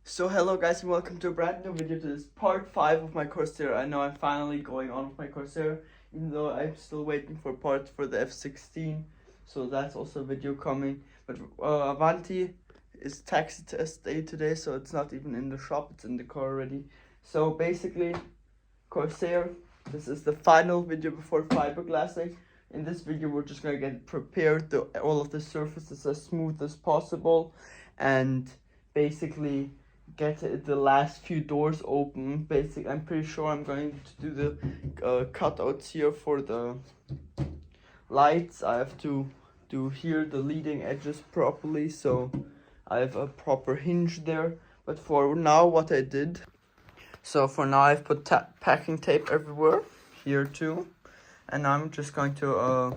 So hello guys and welcome to a brand new video. This is part 5 of my corsair. I know I'm finally going on with my corsair, even though I'm still waiting for parts for the F16. So that's also a video coming. But Avanti is taxi test day today, so it's not even in the shop, it's in the car already. So basically, corsair, this is the final video before fiberglassing. In this video we're just gonna get prepared, all of the surfaces as smooth as possible, and basically get the last few doors open. I'm pretty sure I'm going to do the cutouts here for the lights. I have to do here the leading edges properly, so I have a proper hinge there. But for now, what I did, so for now I've put packing tape everywhere, here too, and I'm just going to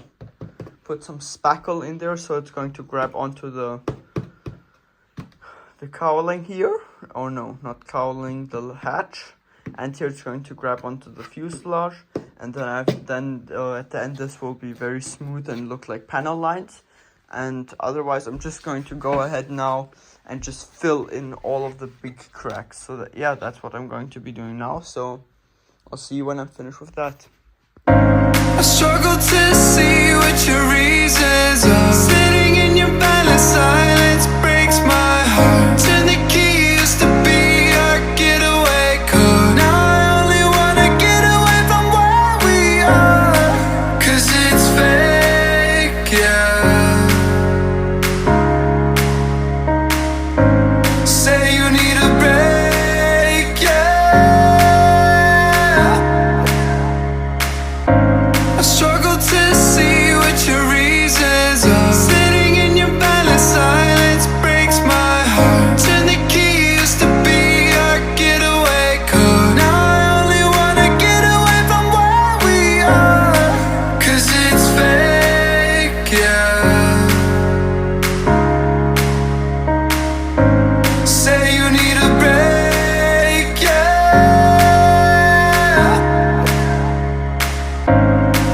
put some spackle in there, so it's going to grab onto the cowling here. Oh no, not cowling, the hatch. And here it's going to grab onto the fuselage, and then at the end this will be very smooth and look like panel lines. And otherwise I'm just going to go ahead now and just fill in all of the big cracks. So that, yeah, that's what I'm going to be doing now. So I'll see you when I'm finished with that. I struggle to see what your reasons are. Sitting in your balance, silence breaks my heart. Turn the key, used to be our getaway car. Now I only wanna get away from where we are, 'cause it's fake, yeah. Say you need a break, yeah. I struggle to see what your reasons are. Sitting in your balance, silence breaks my heart. Turn the key, used to be our getaway car. Now I only wanna get away from where we are, 'cause it's fake, yeah. Say you need a break, yeah.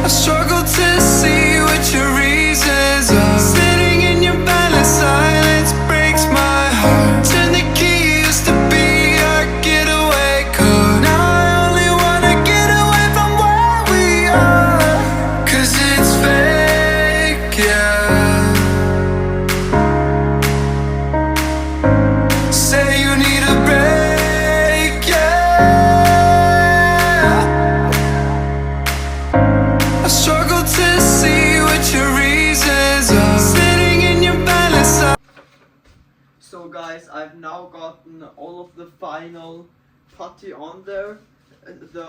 I struggle to see what your reasons are. Sitting in your balance, silence breaks my heart. Turn the key, used to be our getaway car. Now I only wanna get away from where we are, 'cause it's fake, yeah. Say you need a break, yeah. I struggle to see what your reasons are. Sitting in your balance. So guys, I've now gotten all of the final putty on there. The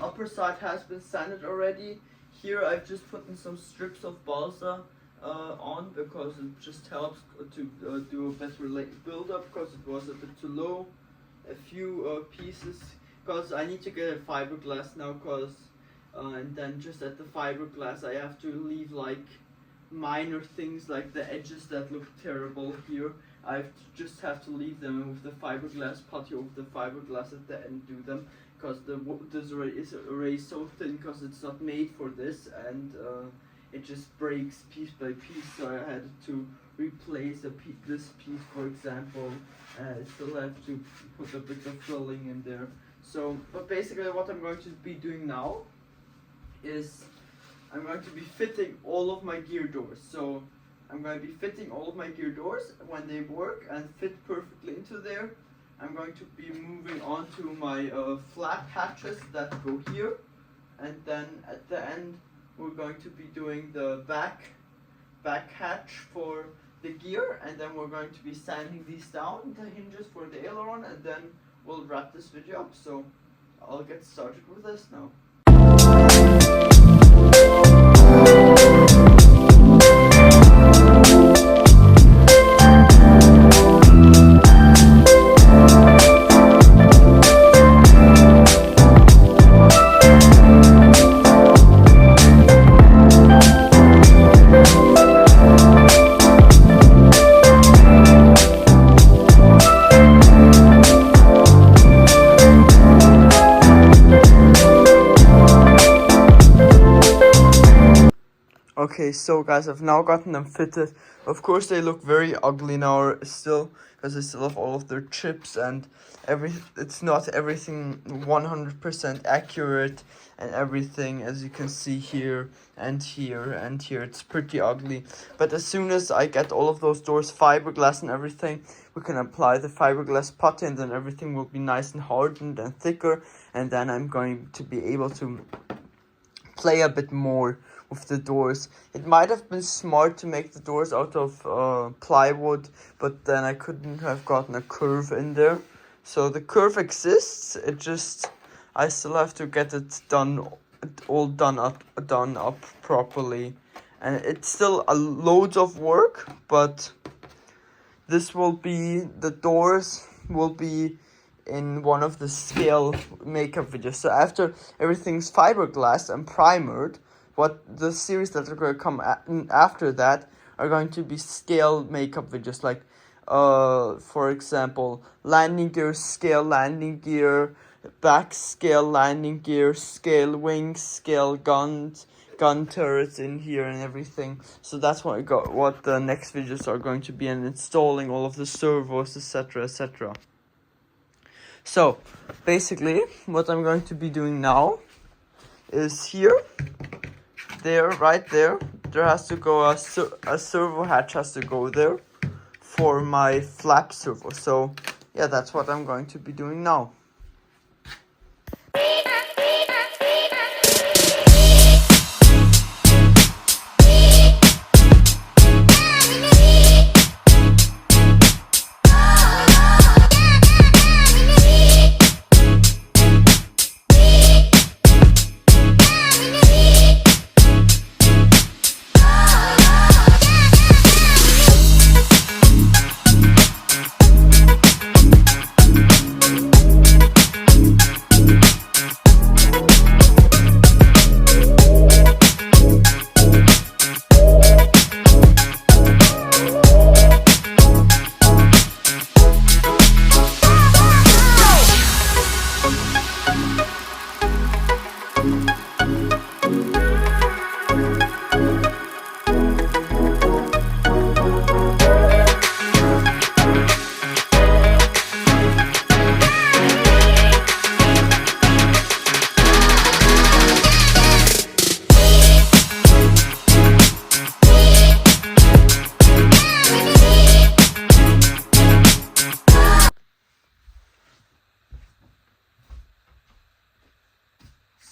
upper side has been sanded already. Here I've just put in some strips of balsa on, because it just helps to do a better build up, because it was a bit too low. A few pieces, because I need to get a fiberglass now, and then just at the fiberglass I have to leave like minor things like the edges that look terrible here. Just have to leave them with the fiberglass putty over the fiberglass at the end, do them, because this array is so thin, because it's not made for this, and it just breaks piece by piece. So I had to replace this piece, for example. I still have to put a bit of filling in there. So, but basically what I'm going to be doing now is I'm going to be fitting all of my gear doors. So I'm going to be fitting all of my gear doors when they work and fit perfectly into there. I'm going to be moving on to my flap hatches that go here, and then at the end we're going to be doing the back hatch for the gear, and then we're going to be sanding these down, the hinges for the aileron, and then we'll wrap this video up. So I'll get started with this now. Okay, so guys, I've now gotten them fitted. Of course they look very ugly now still, because I still have all of their chips and it's not everything 100% accurate and everything, as you can see here and here and here. It's pretty ugly, but as soon as I get all of those doors fiberglass and everything, we can apply the fiberglass putty and then everything will be nice and hardened and thicker, and then I'm going to be able to play a bit more with the doors. It might have been smart to make the doors out of plywood, but then I couldn't have gotten a curve in there. So the curve exists, it just, I still have to get it done, all done up properly. And it's still a loads of work, but this will be, the doors will be in one of the scale makeup videos. So after everything's fiberglass and primered, what the series that are going to come after that are going to be scale makeup videos, like for example, landing gear, scale landing gear, back scale landing gear, scale wings, scale guns, gun turrets in here and everything. So that's what the next videos are going to be, and installing all of the servos, etc, etc. So basically what I'm going to be doing now is here, there, right there, there has to go a servo hatch has to go there for my flap servo. So yeah, that's what I'm going to be doing now.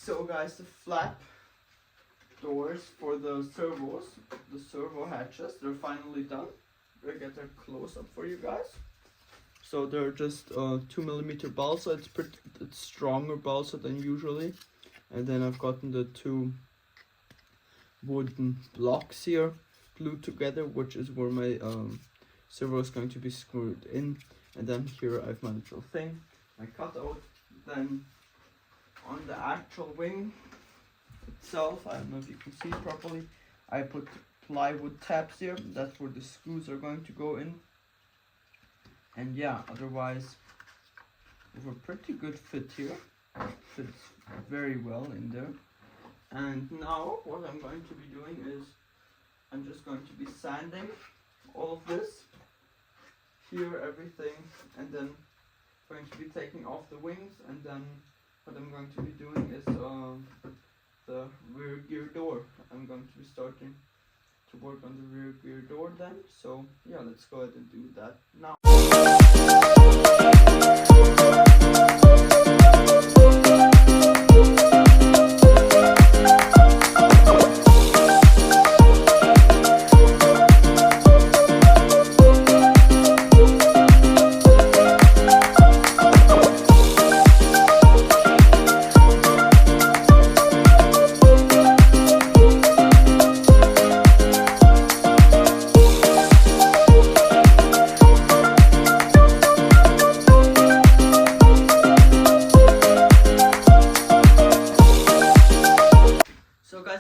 So guys, the flap doors for the servos, the servo hatches, they're finally done. I'll get a close up for you guys. So they're just 2mm balsa. It's stronger balsa than usually. And then I've gotten the two wooden blocks here glued together, which is where my servo is going to be screwed in. And then here I have my little thing, my cutout. Then on the actual wing itself, I don't know if you can see it properly, I put plywood tabs here. That's where the screws are going to go in. And yeah, otherwise there's a pretty good fit here. Fits very well in there. And now what I'm going to be doing is I'm just going to be sanding all of this here, everything, and then going to be taking off the wings, and then what I'm going to be doing is the rear gear door. I'm going to be starting to work on the rear gear door then. So yeah, let's go ahead and do that now.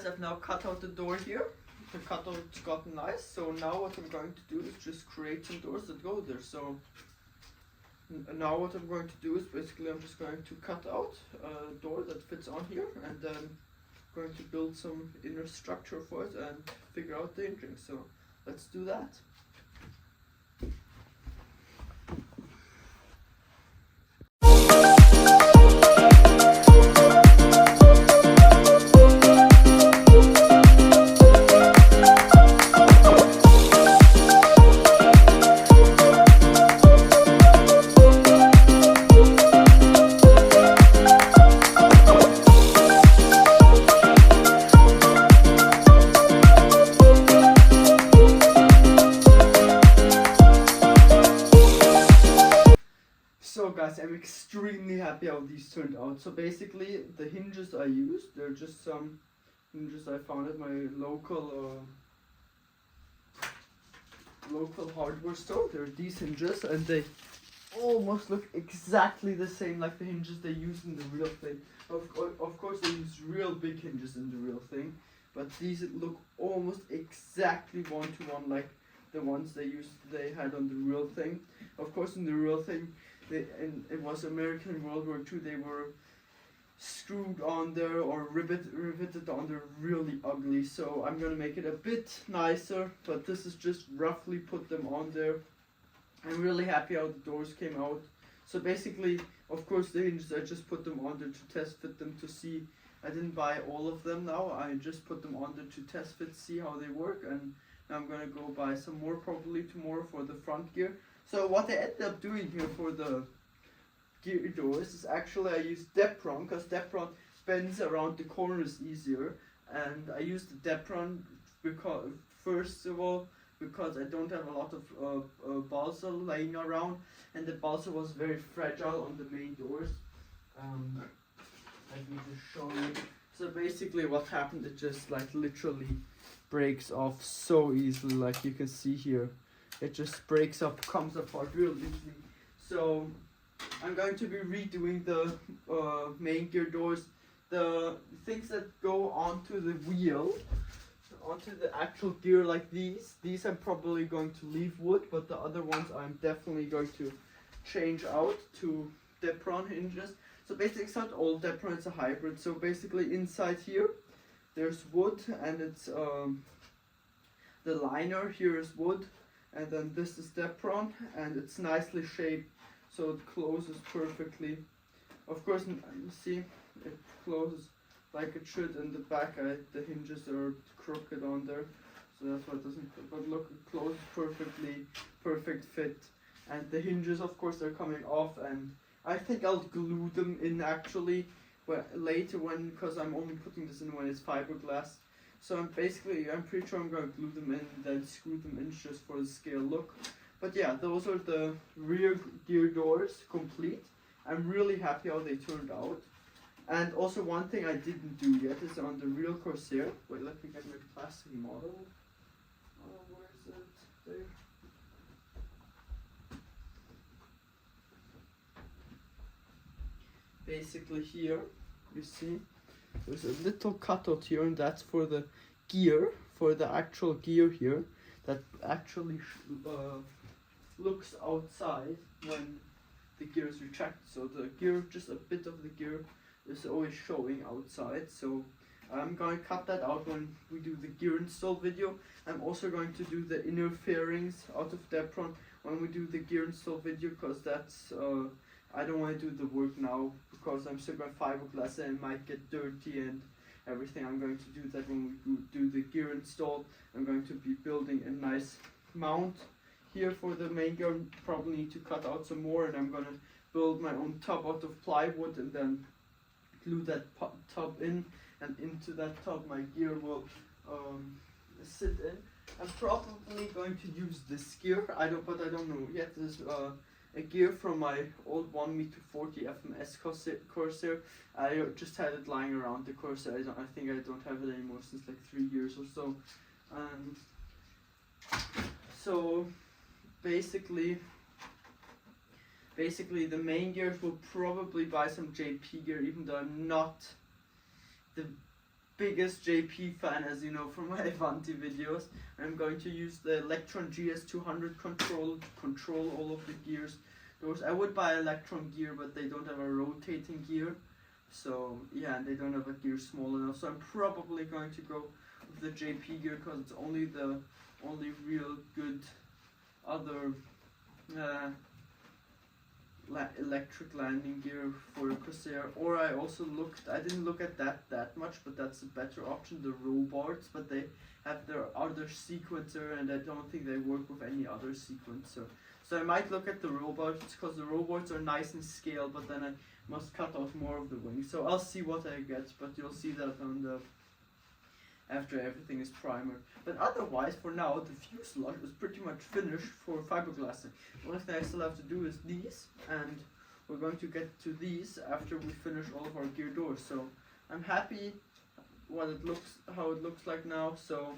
I've now cut out the door here. The cutout's gotten nice, so now what I'm going to do is just create some doors that go there. So now what I'm going to do is basically I'm just going to cut out a door that fits on here, and then going to build some inner structure for it and figure out the hinging. So let's do that. So guys, I'm extremely happy how these turned out. So basically, the hinges I used, they're just some hinges I found at my local hardware store. They're these hinges, and they almost look exactly the same like the hinges they use in the real thing. Of course, they use real big hinges in the real thing, but these look almost exactly one-to-one like the ones they had on the real thing. Of course, in the real thing, it was American World War II. They were screwed on there or riveted on there really ugly. So I'm gonna make it a bit nicer, but this is just roughly put them on there. I'm really happy how the doors came out. So basically, of course, the hinges, I just put them on there to test fit them to see. I didn't buy all of them now. I just put them on there to test fit, see how they work, and now I'm gonna go buy some more probably tomorrow for the front gear. So what I ended up doing here for the gear doors is actually I used Depron, because Depron bends around the corners easier, and I used the Depron because first of all because I don't have a lot of balsa laying around, and the balsa was very fragile on the main doors. Let me just show you. So basically what happened, it just like literally breaks off so easily, like you can see here. It just breaks up, comes apart real easily. So I'm going to be redoing the main gear doors. The things that go onto the wheel, onto the actual gear like these I'm probably going to leave wood, but the other ones I'm definitely going to change out to Depron hinges. So basically it's not all Depron, it's a hybrid. So basically inside here there's wood, and it's the liner here is wood, and then this is Depron, and it's nicely shaped so it closes perfectly. Of course, you see it closes like it should. In the back the hinges are crooked on there, so that's why it doesn't, but look, it closes perfectly, perfect fit. And the hinges, of course, they're coming off, and I think I'll glue them in actually later, because I'm only putting this in when it's fiberglass. So I'm pretty sure I'm going to glue them in and then screw them in just for the scale look. But yeah, those are the rear gear doors complete. I'm really happy how they turned out. And also one thing I didn't do yet is on the real Corsair. Wait, let me get my plastic model. Oh, where is it? There. Basically here, you see, there's a little cutout here, and that's for the gear, for the actual gear here, that actually looks outside when the gear is retracted. So the gear, just a bit of the gear is always showing outside. So I'm going to cut that out when we do the gear install video. I'm also going to do the inner fairings out of Depron when we do the gear install video, because that's I don't want to do the work now because I'm still going fiberglass and it might get dirty and everything. I'm going to do that when we do the gear install. I'm going to be building a nice mount here for the main gear. Probably need to cut out some more, and I'm going to build my own tub out of plywood and then glue that tub in, and into that tub my gear will sit in. I'm probably going to use this gear, but I don't know yet. This is a gear from my old 1m40 FMS Corsair. I just had it lying around the Corsair. I think I don't have it anymore since like 3 years or so. So basically the main gears will probably buy some JP gear, even though I'm not the biggest JP fan, as you know from my Avanti videos. I'm going to use the Electron GS200 control all of the gears. I would buy Electron gear, but they don't have a rotating gear. So yeah, and they don't have a gear small enough. So I'm probably going to go with the JP gear, because it's only the only real good other electric landing gear for Corsair. Or I didn't look at that much, but that's a better option, the Robards, but they have their other sequencer, and I don't think they work with any other sequencer. So I might look at the Robards, because the Robards are nice in scale, but then I must cut out more of the wings. So I'll see what I get, but you'll see that on the after everything is primered. But otherwise, for now, the fuselage is pretty much finished for fiberglassing. The only thing I still have to do is these, and we're going to get to these after we finish all of our gear doors. So I'm happy how it looks like now. So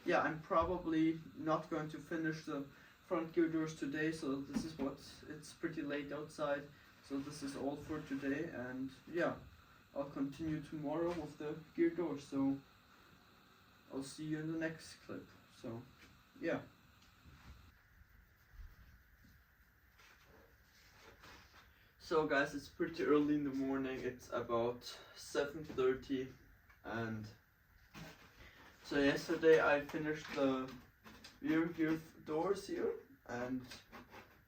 yeah, I'm probably not going to finish the front gear doors today, so this is what it's pretty late outside, so this is all for today, and yeah, I'll continue tomorrow with the gear doors. So I'll see you in the next clip. So yeah. So guys, it's pretty early in the morning. It's about 7:30, and so yesterday I finished the rear gear doors here, and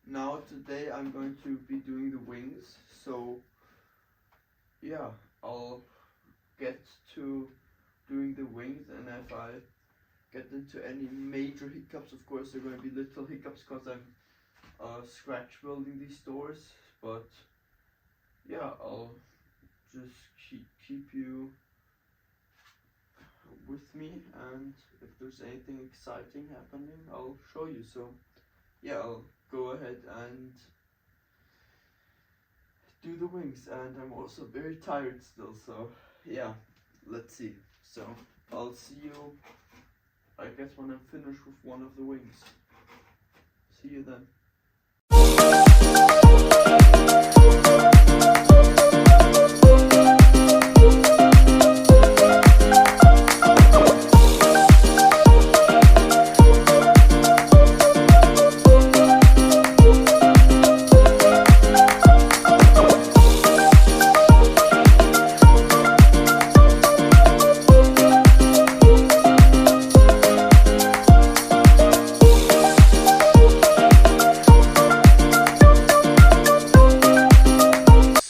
now today I'm going to be doing the wings. So yeah, I'll get to doing the wings, and if I get into any major hiccups, of course there are going to be little hiccups because I'm scratch building these doors, but yeah, I'll just keep you with me, and if there's anything exciting happening, I'll show you. So yeah, I'll go ahead and do the wings, and I'm also very tired still, so yeah, let's see. So I'll see you, I guess, when I'm finished with one of the wings. See you then.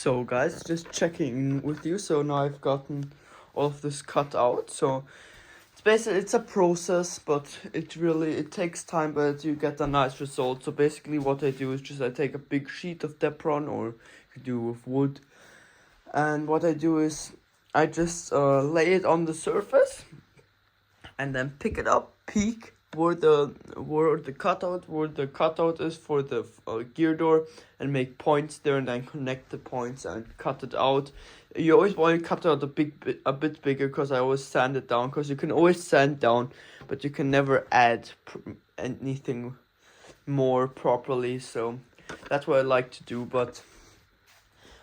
So guys, just checking with you. So now I've gotten all of this cut out. So it's basically, it's a process, but it takes time, but you get a nice result. So basically what I do is just I take a big sheet of Depron, or you could do with wood, and what I do is I just lay it on the surface and then pick it up, peek where the cutout is for the gear door, and make points there, and then connect the points and cut it out. You always want to cut it out a bit bigger, because I always sand it down, because you can always sand down, but you can never add anything more properly. So that's what I like to do. But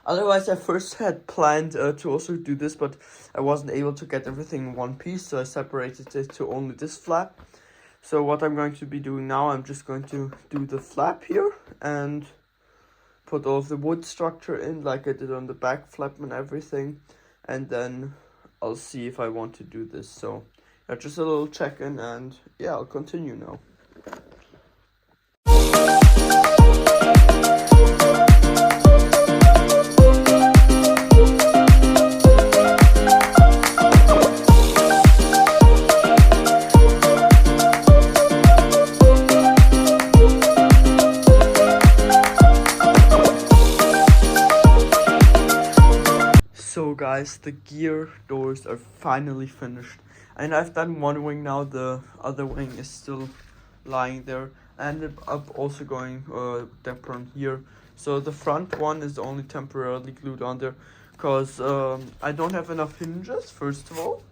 otherwise, I first had planned to also do this, but I wasn't able to get everything in one piece, so I separated it to only this flap. So what I'm going to be doing now, I'm just going to do the flap here and put all of the wood structure in, like I did on the back flap and everything, and then I'll see if I want to do this. So yeah, just a little check-in, and yeah, I'll continue now. So guys, the gear doors are finally finished, and I've done one wing now. The other wing is still lying there, and I'm also going Depron here. So the front one is only temporarily glued on there, because I don't have enough hinges, first of all,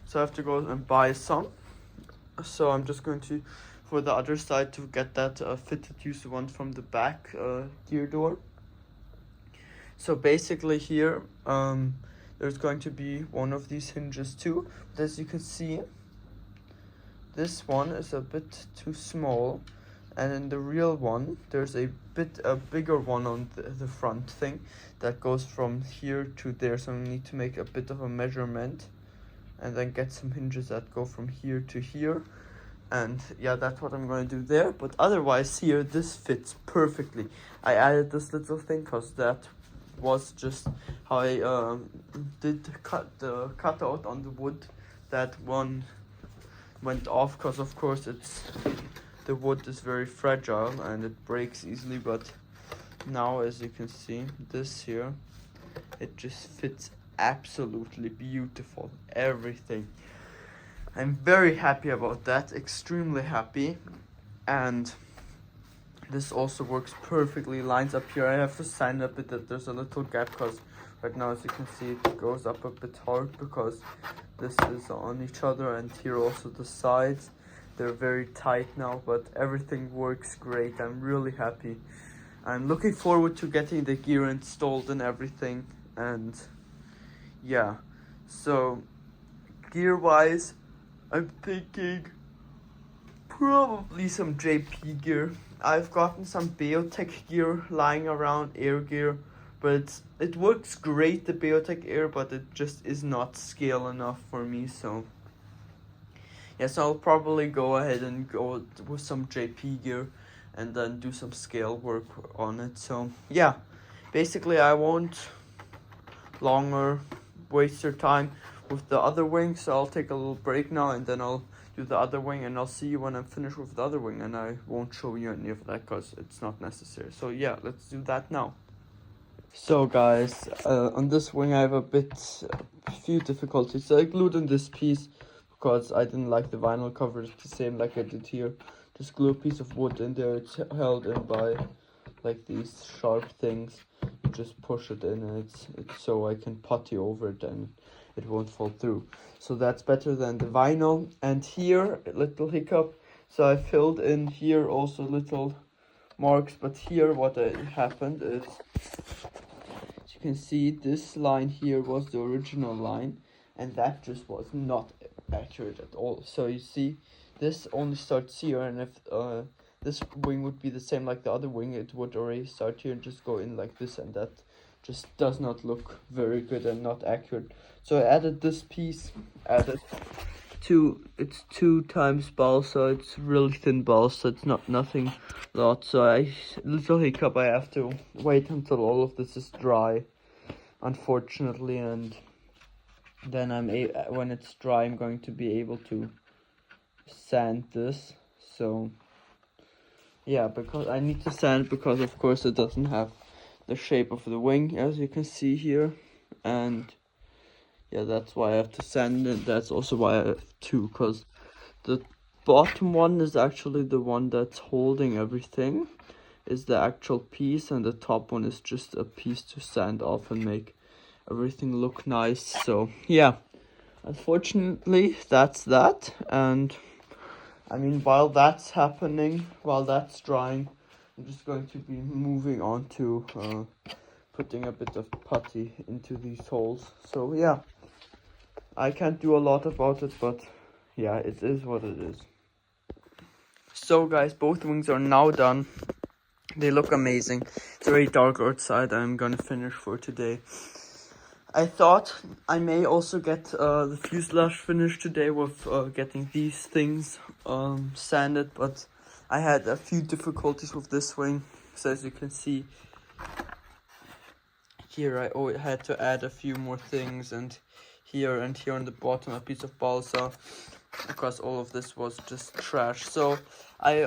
so I have to go and buy some. So I'm just going to, for the other side, to get that fitted, use the one from the back gear door. So basically here, there's going to be one of these hinges too, but as you can see, this one is a bit too small, and in the real one, there's a bigger one on the front thing that goes from here to there, so we need to make a bit of a measurement, and then get some hinges that go from here to here, and yeah, that's what I'm going to do there. But otherwise here, this fits perfectly. I added this little thing because that was just how I did cut the cutout on the wood. That one went off because of course the wood is very fragile and it breaks easily, but now as you can see, this here, it just fits absolutely beautiful, everything. I'm very happy about that, extremely happy. And This also works perfectly, lines up here. I have to sand a bit that there's a little gap because right now, as you can see, it goes up a bit hard because this is on each other, and here also the sides. They're very tight now, but everything works great. I'm really happy. I'm looking forward to getting the gear installed and everything, and yeah. So gear wise, I'm thinking probably some JP gear. I've gotten some Beotech gear lying around, air gear, but it works great, the Beotech Air, but it just is not scale enough for me. So yes, I'll probably go ahead and go with some JP gear and then do some scale work on it. So yeah, basically I won't longer waste your time with the other wing, so I'll take a little break now and then I'll do the other wing, and I'll see you when I'm finished with the other wing, and I won't show you any of that because it's not necessary. So yeah, let's do that now. So guys, on this wing I have a few difficulties. So I glued in this piece because I didn't like the vinyl cover the same like I did here. Just glue a piece of wood in there. It's held in by like these sharp things. You just push it in, and it's so I can putty over it and it won't fall through. So that's better than the vinyl. And here, a little hiccup. So I filled in here also little marks, but here what happened is, as you can see, this line here was the original line, and that just was not accurate at all. So you see, this only starts here, and if this wing would be the same like the other wing, it would already start here and just go in like this, and that just does not look very good and not accurate. So I added this piece, it's 2 times balsa. It's really thin balsa, it's not nothing lot. So little hiccup, I have to wait until all of this is dry, unfortunately, and then when it's dry I'm going to be able to sand this. So yeah, because I need to sand because of course it doesn't have the shape of the wing, as you can see here, and yeah, that's why I have to sand it. That's also why I have 2, because the bottom one is actually the one that's holding everything, is the actual piece, and the top one is just a piece to sand off and make everything look nice. So yeah, unfortunately that's that. And I mean, while that's happening, while that's drying, I'm just going to be moving on to putting a bit of putty into these holes. So yeah, I can't do a lot about it, but yeah, it is what it is. So guys, both wings are now done. They look amazing. It's very dark outside. I'm gonna finish for today. I thought I may also get the fuselage finished today with getting these things sanded, but I had a few difficulties with this wing. So as you can see here, I had to add a few more things, and here on the bottom a piece of balsa, because all of this was just trash. So I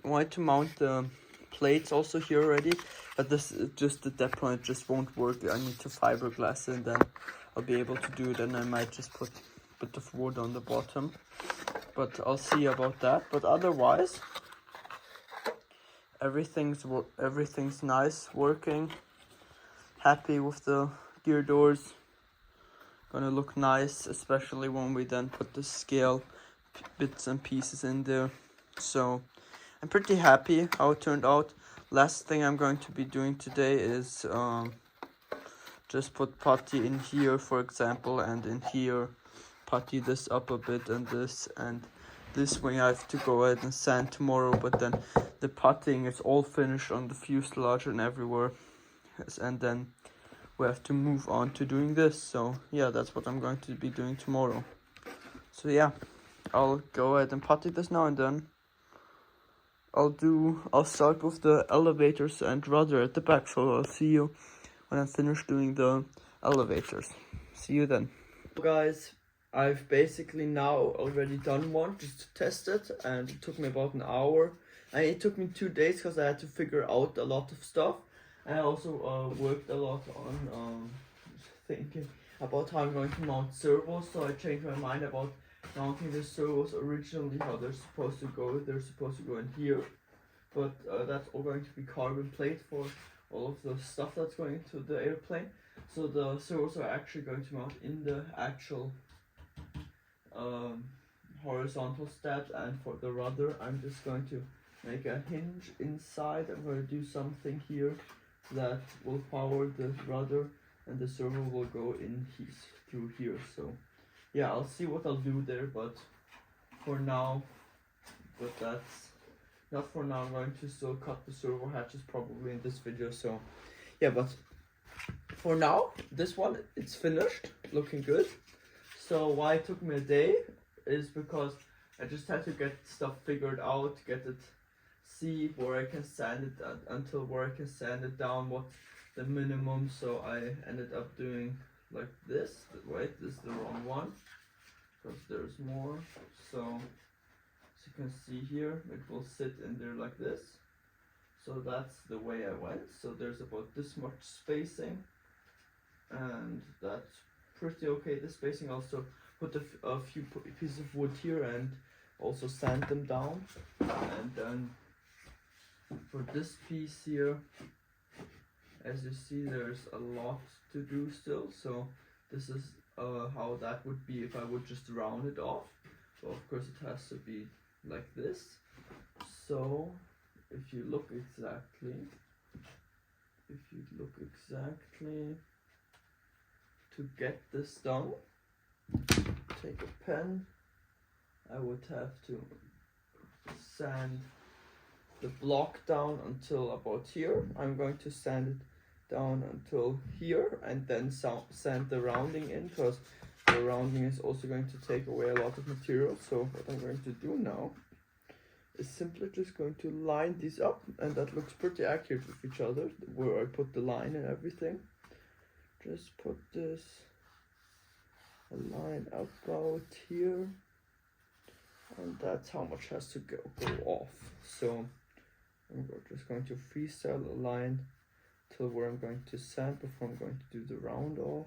wanted to mount the plates also here already, but this is just at that point it just won't work. I need to fiberglass it, and then I'll be able to do it, and I might just put a bit of wood on the bottom, but I'll see about that. But otherwise everything's nice, working. Happy with the gear doors. Gonna look nice, especially when we then put the scale bits and pieces in there. So I'm pretty happy how it turned out. Last thing I'm going to be doing today is just put putty in here, for example, and in here putty this up a bit, and this wing I have to go ahead and sand tomorrow. But then the puttying is all finished on the fuselage and everywhere, and then we have to move on to doing this. So yeah, that's what I'm going to be doing tomorrow. So yeah, I'll go ahead and putty this now, and then I'll start with the elevators and rudder at the back. So I'll see you when I'm finished doing the elevators. See you then. Guys, I've basically now already done one just to test it, and it took me about an hour, and it took me 2 days because I had to figure out a lot of stuff. I also worked a lot on thinking about how I'm going to mount servos, so I changed my mind about mounting the servos originally, how they're supposed to go. They're supposed to go in here, but that's all going to be carbon plate for all of the stuff that's going into the airplane. So the servos are actually going to mount in the actual horizontal steps, and for the rudder I'm just going to make a hinge inside. I'm going to do something here that will power the rudder, and the servo will go in through here. So yeah, I'll see what I'll do there, but that's not for now. I'm going to still cut the servo hatches probably in this video. So yeah, but for now, this one, it's finished, looking good. So why it took me a day is because I just had to get stuff figured out, see where I can sand it until where I can sand it down, what's the minimum. So I ended up doing like this. Wait, this is the wrong one, because there's more. So as you can see here, it will sit in there like this. So that's the way I went. So there's about this much spacing, and that's pretty okay. The spacing, also put a few pieces of wood here and also sand them down. And then for this piece here, as you see, there's a lot to do still. So this is how that would be if I would just round it off. So of course it has to be like this. So if you look exactly to get this done, take a pen. I would have to sand the block down until about here. I'm going to sand it down until here, and then sand the rounding in, because the rounding is also going to take away a lot of material. So what I'm going to do now is simply just going to line these up, and that looks pretty accurate with each other, where I put the line and everything. Just put this line about here, and that's how much has to go off. So I'm just going to freestyle a line till where I'm going to sand before I'm going to do the round off.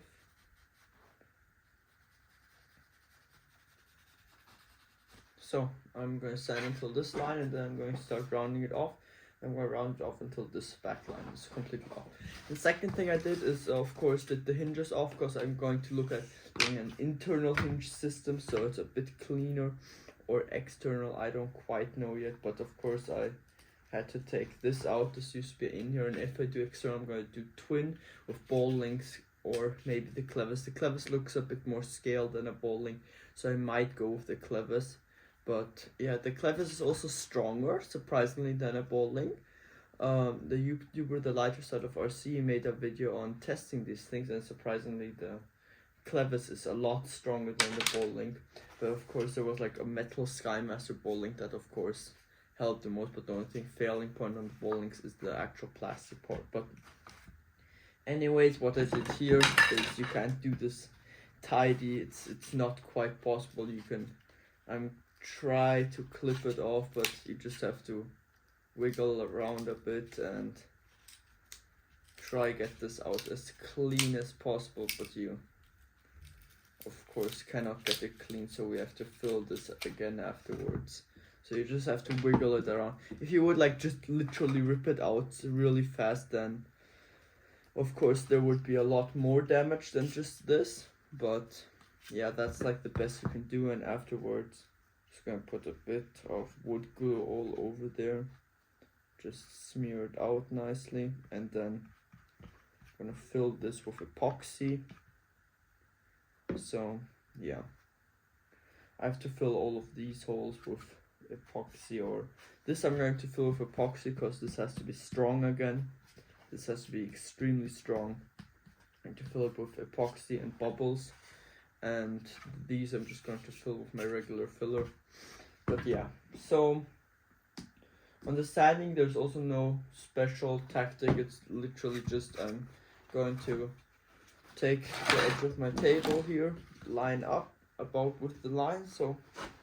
So I'm going to sand until this line, and then I'm going to start rounding it off. I'm going to round it off until this back line is completely off. The second thing I did is, of course, did the hinges off, because I'm going to look at doing an internal hinge system, so it's a bit cleaner, or external, I don't quite know yet. But of course I had to take this out. This used to be in here, and if I do external, I'm going to do twin with ball links, or maybe the clevis. The clevis looks a bit more scaled than a ball link, so I might go with the clevis. But yeah, the clevis is also stronger, surprisingly, than a ball link. The YouTuber, the lighter side of RC, made a video on testing these things, and surprisingly the clevis is a lot stronger than the ball link. But of course there was like a metal Skymaster ball link that of course helped the most, but the only thing failing point on the ball links is the actual plastic part. But anyways, what I did here is, you can't do this tidy, it's not quite possible. You can try to clip it off, but you just have to wiggle around a bit and try get this out as clean as possible. But you of course cannot get it clean, so we have to fill this again afterwards. So you just have to wiggle it around. If you would like just literally rip it out really fast, then of course there would be a lot more damage than just this. But yeah, that's like the best you can do. And afterwards just gonna put a bit of wood glue all over there, just smear it out nicely, and then I'm gonna fill this with epoxy. So yeah, I have to fill all of these holes with epoxy, or this I'm going to fill with epoxy because this has to be strong again. This has to be extremely strong. I'm going to fill it with epoxy and bubbles, and these I'm just going to fill with my regular filler. But yeah, so on the sanding there's also no special tactic. It's literally just I'm going to take the edge of my table here, line up about with the line, so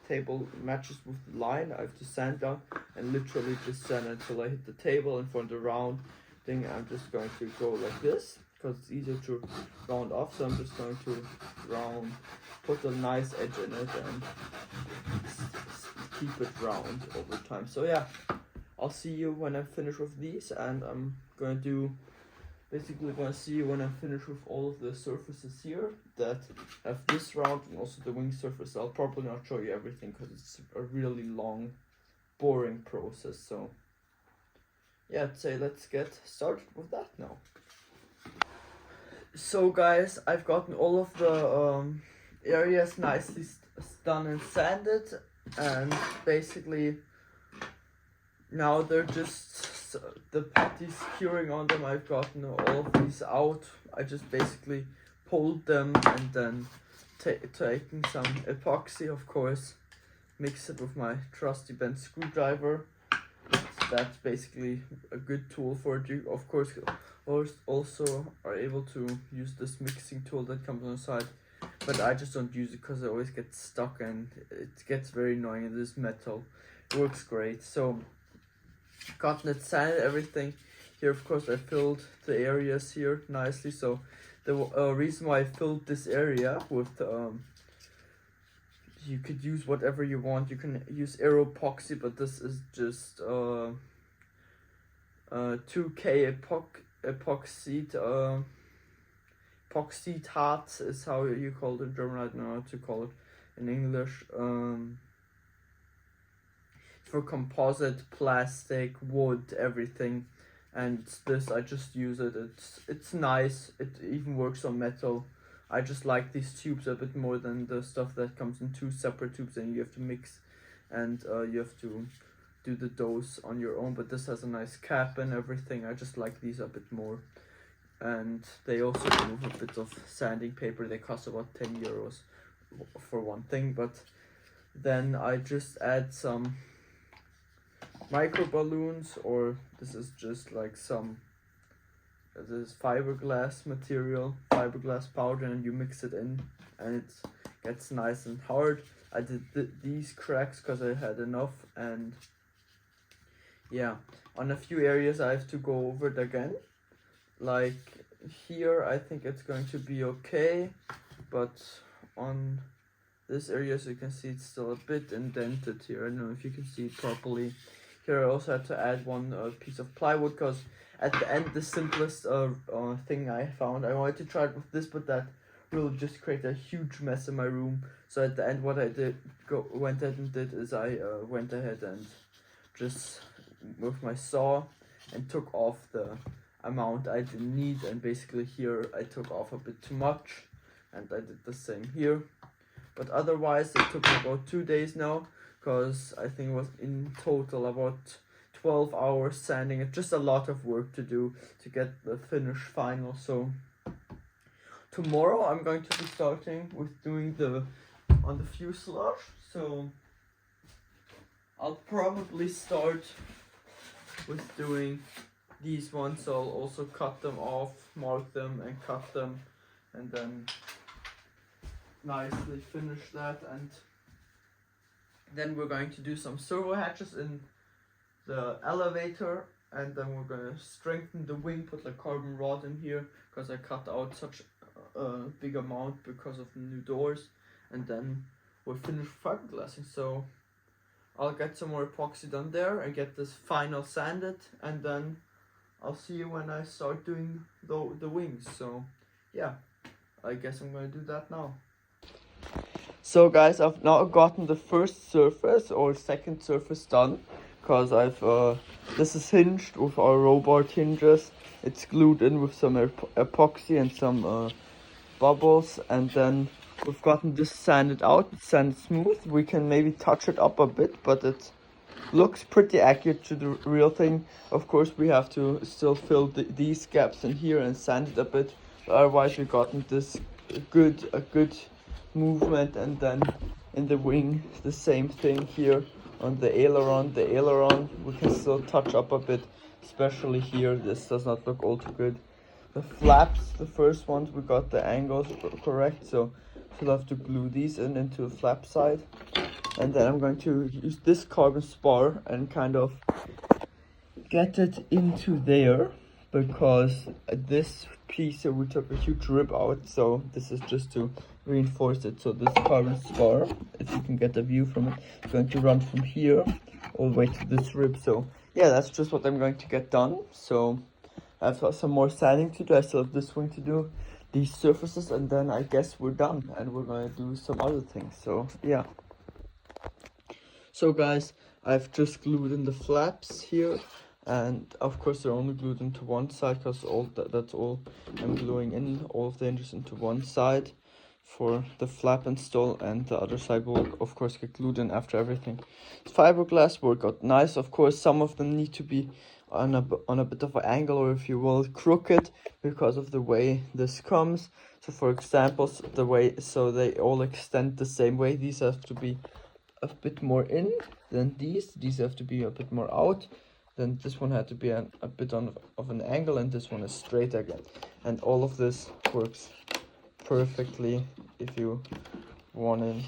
table matches with the line. I have to sand down and literally just sand until I hit the table. And for the round thing I'm just going to go like this, because it's easier to round off. So I'm just going to put a nice edge in it and keep it round over time. So yeah, I'll see you when I'm finished with these, and I'm gonna do basically gonna see you when I'm finished with all of the surfaces here that have this round and also the wing surface. I'll probably not show you everything because it's a really long, boring process. So yeah, I'd say let's get started with that now. So guys, I've gotten all of the areas nicely done and sanded, and basically now they're just the putties curing on them. I've gotten all of these out. I just basically pulled them and then taking some epoxy, of course, mix it with my trusty bent screwdriver. That's basically a good tool for it. You of course also are able to use this mixing tool that comes on the side, but I just don't use it because it always gets stuck and it gets very annoying. And this metal works great. So gotten it sanded, everything here. Of course I filled the areas here nicely. So the reason why I filled this area with you could use whatever you want. You can use aero epoxy, but this is just 2K epoxy harz is how you call it in German. I don't know how to call it in English. For composite, plastic, wood, everything, and this I just use it. It's nice. It even works on metal. I just like these tubes a bit more than the stuff that comes in two separate tubes and you have to mix and you have to do the dose on your own. But this has a nice cap and everything. I just like these a bit more, and they also remove a bit of sanding paper. They cost about 10 euros for one thing. But then I just add some micro balloons, or this is just like some this fiberglass material, fiberglass powder, and you mix it in and it gets nice and hard. I did these cracks because I had enough, and yeah, on a few areas I have to go over it again. Like here I think it's going to be okay, but on this area, as you can see, it's still a bit indented here. I don't know if you can see it properly. Here I also had to add one piece of plywood because at the end, the simplest thing I found, I wanted to try it with this, but that will just create a huge mess in my room. So at the end, what I went ahead and did is I went ahead and just with my saw and took off the amount I didn't need, and basically here I took off a bit too much, and I did the same here. But otherwise, it took me about 2 days now, because I think it was in total about 12 hours sanding. It's just a lot of work to do to get the finished final. So tomorrow I'm going to be starting with doing on the fuselage. So I'll probably start with doing these ones. So I'll also cut them off, mark them and cut them, and then nicely finish that. And then we're going to do some servo hatches in the elevator, and then we're going to strengthen the wing, put a carbon rod in here because I cut out such a big amount because of the new doors, and then we'll finish fiberglassing. So I'll get some more epoxy done there and get this final sanded, and then I'll see you when I start doing the wings. So yeah, I guess I'm going to do that now. So guys, I've now gotten the first surface or second surface done, because this is hinged with our robot hinges. It's glued in with some epoxy and some bubbles, and then we've gotten this sanded out. It's sanded smooth. We can maybe touch it up a bit, but it looks pretty accurate to the real thing. Of course, we have to still fill these gaps in here and sand it a bit, but otherwise we've gotten this a good movement. And then in the wing, the same thing here on the aileron. The aileron we can still touch up a bit, especially here. This does not look all too good. The flaps, the first ones, we got the angles correct, so we'll have to glue these into the flap side. And then I'm going to use this carbon spar and kind of get it into there, because this piece here we took a huge rib out, so this is just to reinforce it. So this carbon spar, if you can get a view from it, is going to run from here all the way to this rib. So yeah, that's just what I'm going to get done. So I have got some more sanding to do. I still have this wing to do, these surfaces, and then I guess we're done and we're gonna do some other things. So yeah. So guys, I've just glued in the flaps here, and of course they're only glued into one side because that's all I'm gluing in, all of the hinges into one side for the flap install, and the other side will of course get glued in after everything. Fiberglass work out nice. Of course some of them need to be on a bit of an angle, or if you will, crooked, because of the way this comes. So for examples, the way, so they all extend the same way. These have to be a bit more in than these have to be a bit more out. Then this one had to be a bit of an angle, and this one is straight again. And all of this works perfectly. If you want in,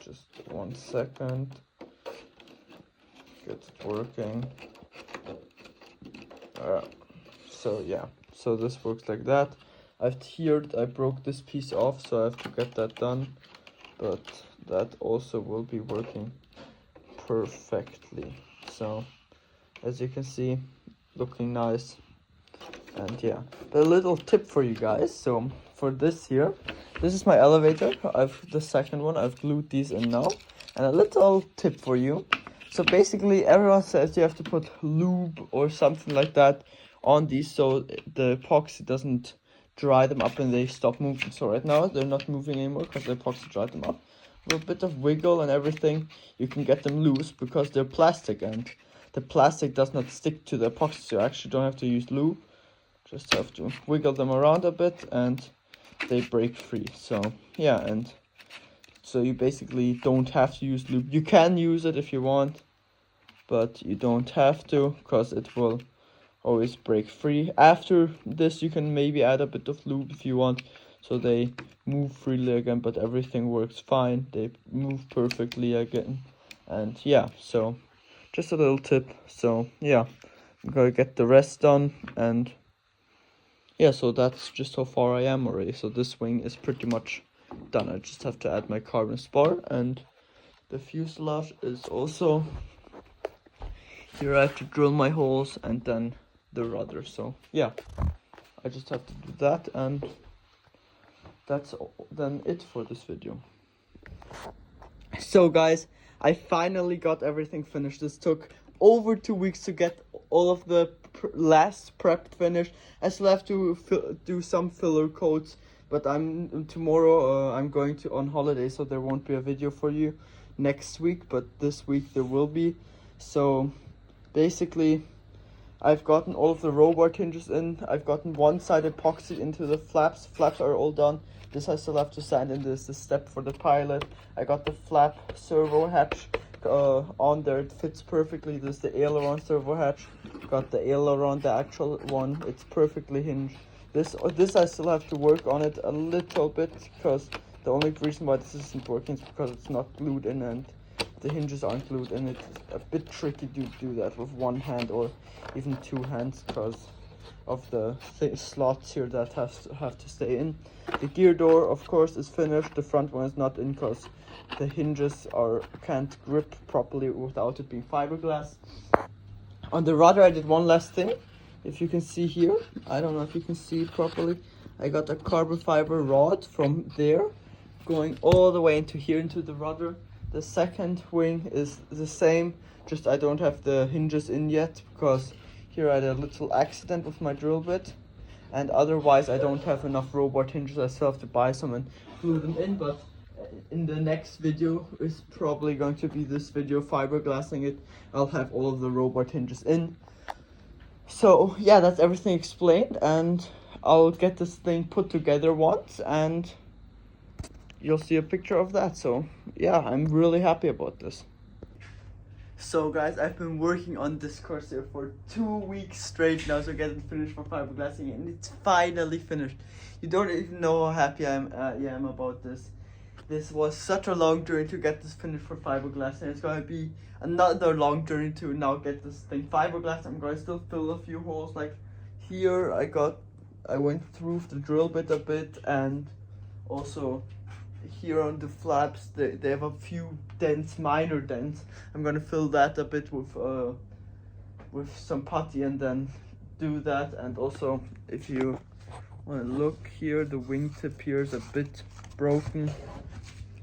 just 1 second, get it working. So yeah, so this works like that. I broke this piece off, so I have to get that done, but that also will be working perfectly. So as you can see, looking nice. And yeah, but a little tip for you guys. So for this here, this is my elevator. The second one, I've glued these in now. And a little tip for you. So basically everyone says you have to put lube or something like that on these so the epoxy doesn't dry them up and they stop moving. So right now they're not moving anymore because the epoxy dried them up. With a bit of wiggle and everything, you can get them loose because they're plastic, and the plastic does not stick to the epoxy, so you actually don't have to use lube. Just have to wiggle them around a bit and they break free. So yeah, and so you basically don't have to use lube. You can use it if you want, but you don't have to because it will always break free. After this you can maybe add a bit of lube if you want, so they move freely again, but everything works fine. They move perfectly again. And yeah, so just a little tip. So yeah, I'm gonna get the rest done, and yeah, so that's just how far I am already. So this wing is pretty much done. I just have to add my carbon spar, and the fuselage is also here. I have to drill my holes and then the rudder. So yeah, I just have to do that, and that's then it for this video. So guys, I finally got everything finished. This took over 2 weeks to get all of the last prep finished. I still have to do some filler coats, but tomorrow I'm going on holiday, so there won't be a video for you next week, but this week there will be. So basically I've gotten all of the robot hinges in. I've gotten one side epoxy into the flaps. Flaps are all done. This I still have to sand in. This is the step for the pilot. I got the flap servo hatch on there. It fits perfectly. This is the aileron servo hatch. Got the aileron, the actual one. It's perfectly hinged. This I still have to work on it a little bit, because the only reason why this isn't working is because it's not glued in and the hinges aren't glued in. It's a bit tricky to do that with one hand or even two hands because of the slots here that have to stay in. The gear door, of course, is finished. The front one is not in because the hinges can't grip properly without it being fiberglass. On the rudder, I did one last thing. If you can see here, I don't know if you can see it properly. I got a carbon fiber rod from there going all the way into here into the rudder. The second wing is the same, just I don't have the hinges in yet because here I had a little accident with my drill bit, and otherwise I don't have enough robot hinges. I still have to buy some and glue them in, but in the next video is probably going to be this video fiberglassing it. I'll have all of the robot hinges in. So yeah, that's everything explained, and I'll get this thing put together once and you'll see a picture of that. So yeah, I'm really happy about this. So guys, I've been working on this corsair for 2 weeks straight now, so getting finished for fiberglassing, and it's finally finished. You don't even know how happy I am about this. This was such a long journey to get this finished for fiberglass, and it's gonna be another long journey to now get this thing fiberglass. I'm gonna still fill a few holes, like here I went through the drill bit a bit, and also here on the flaps they have a few dents, minor dents. I'm gonna fill that a bit with with some putty and then do that. And also, if you want to look here, the wingtip here is a bit broken,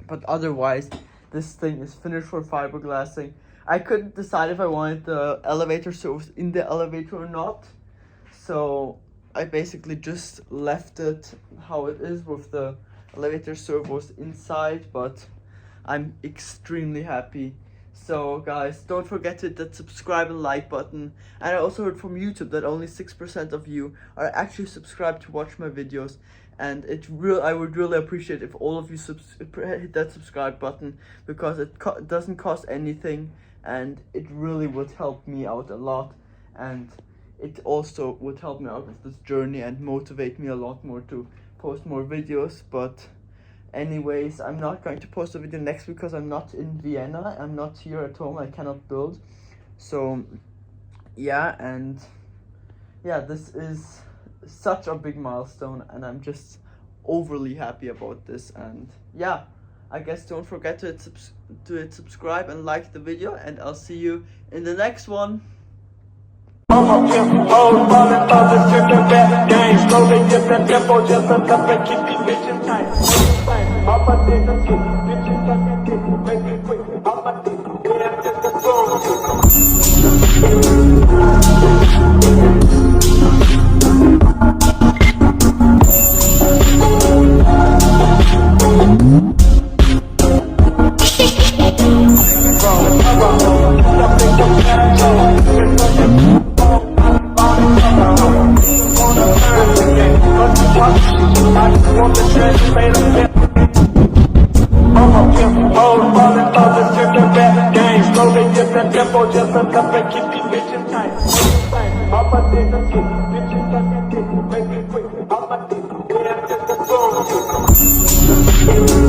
but otherwise this thing is finished for fiberglassing. I couldn't decide if I wanted the elevator servos in the elevator or not, so I basically just left it how it is with the elevator servos inside, but I'm extremely happy. So guys, don't forget to hit that subscribe and like button. And I also heard from YouTube that only 6% of you are actually subscribed to watch my videos, and I would really appreciate if all of you hit that subscribe button, because it doesn't cost anything and it really would help me out a lot, and it also would help me out with this journey and motivate me a lot more to post more videos. But anyways, I'm not going to post a video next week because I'm not in Vienna. I'm not here at home. I cannot build. So yeah, and yeah, this is such a big milestone and I'm just overly happy about this. And yeah, I guess don't forget to hit subscribe and like the video, and I'll see you in the next one. I'm a pimp, old ballin', others drinking bad games. Slowly get that tempo, just a cup and keep these bitches tight. I'm a nigga, bitches suckin' dick, make me quick. I'm a nigga, yeah, just a tempo, just a cup and keep these bitches tight. I'm a nigga, bitches suckin' dick, make me quick. I'm a nigga, yeah, just a